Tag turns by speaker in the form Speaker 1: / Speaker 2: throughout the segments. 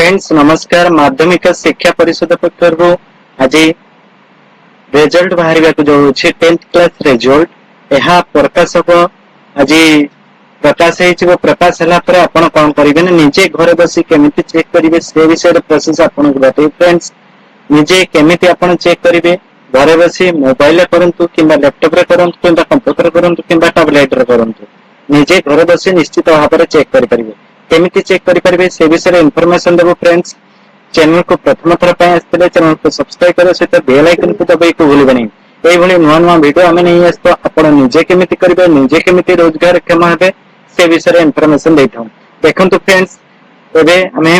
Speaker 1: Friends नमस्कार माध्यमिक शिक्षा परिषद पक्षर आज रिजल्ट बाहर जो 10th क्लास रिजल्ट यह प्रकाशक आज प्रकाश हो प्रकाश है आपण कौन करेंगे निजे घर बस केमी चेक करेंगे से विषय प्रोसेस आपको बताइए फ्रेंड्स निजे केमी आप चेक करेंगे घर बस मोबाइल करंतु कि लैपटॉप रे करंतु कि कंप्यूटर करंतु कि टैबलेट रे करंतु निजे घर बस निश्चित भाव में चेक करेंगे केमिति चेक करेंगे से विषय इनफॉरमेशन देबो फ्रेंड्स चैनल को प्रथम थर पे आस्ते चैनल को सब्सक्राइब करो सहित बेल आइकन को दबाई को भूलिबे नहीं एई भली नुवा नुवा वीडियो हमें नहीं आस्तो आपण निजे केमिति करिवे निजे केमिति रोजगार क्षम हेबे से विषय इनफॉरमेशन देथौ देखंतु फ्रेंड्स एबे हमें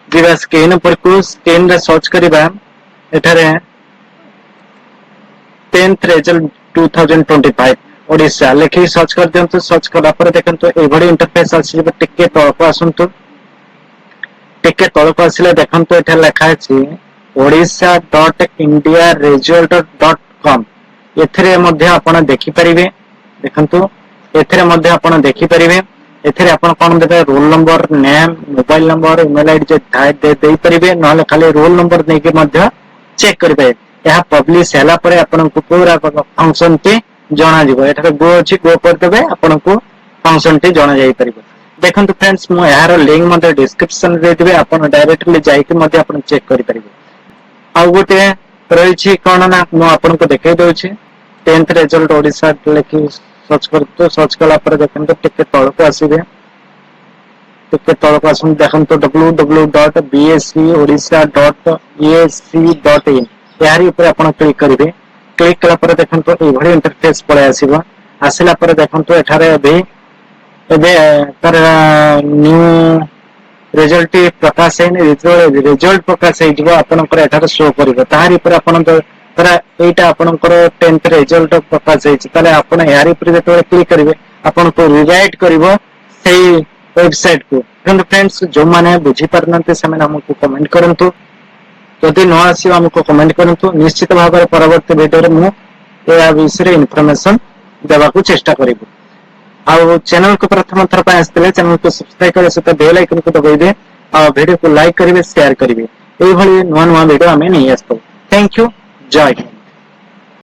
Speaker 1: जीवा स्क्रीन पर को स्क्रीन रे सर्च करिबा एठारे 10th रिजल्ट 2025 ओडिशा लेखि सर्च कर दियंतु सर्च कला पर देखंतु एभडी इंटरफेस आसी टिके तळको आसंतु टिके तळको आसिले देखंतु एठा लिखा अछि odisha.indiaresult.com एथरे मध्ये आपण देखि परिबे देखंतु एथरे मध्ये आपण देखि परिबे एथरे आपण कोन देबे roll number name mobile number email ID जे दे देई परिबे नहले खाली रोल नंबर नै के मध्ये चेक करबे यह पब्लिश हैला परे आपण को पूरा फंक्शन पे जाना जीवो एठारे गो अछि गो कर देबे आपन को फंक्शन टी जाना जाई परिबो देखंतु फ्रेंड्स मो यार लिंक मध्ये डिस्क्रिप्शन रे देबे आपन डायरेक्टली जाई के मध्ये आपन चेक करि परिबो आ गोटे रही छी कोन ना मो आपन को देखाई दउ छी 10th रिजल्ट ओडिसा लेखि सर्च करतो सर्च कला पर देखंतु टिके तळ को आसीबे टिके तळ को आसन देखंतु www.bscodisha.ac.in यारी ऊपर आपन क्लिक करिवे क्लिक कला पर देखंतु एभली इंटरफेस पळे आसीबो आसिला पर देखंतु एठारे अभी एबे तर न्यू रिजल्ट प्रकाश है रिजल्ट प्रकाश है जो आपन कर एठारे शो करिवो ताहारी पर आपन तरा एटा आपन कर 10th रिजल्ट प्रकाश है तले आपन यारी पर जेतो क्लिक करिवे आपन को रिराइट करिवो सेही वेबसाइट को फ्रेंड्स जो माने बुझी परनते से माने हमको कमेंट करंतु यदि न आसी हमको कमेंट करंतु निश्चित भाव में परवर्ती वीडियो रे मु ए विषय इनफॉरमेशन देबा को चेष्टा करिबो आ चैनल को प्रथम थर पे आस्ते चैनल को सब्सक्राइब करे सहित बेल आइकन को दबाई दे आ वीडियो को लाइक करिवे शेयर करिवे एई भली नुवा नुवा वीडियो हमें नहीं आस्तो थैंक यू जय हिंद।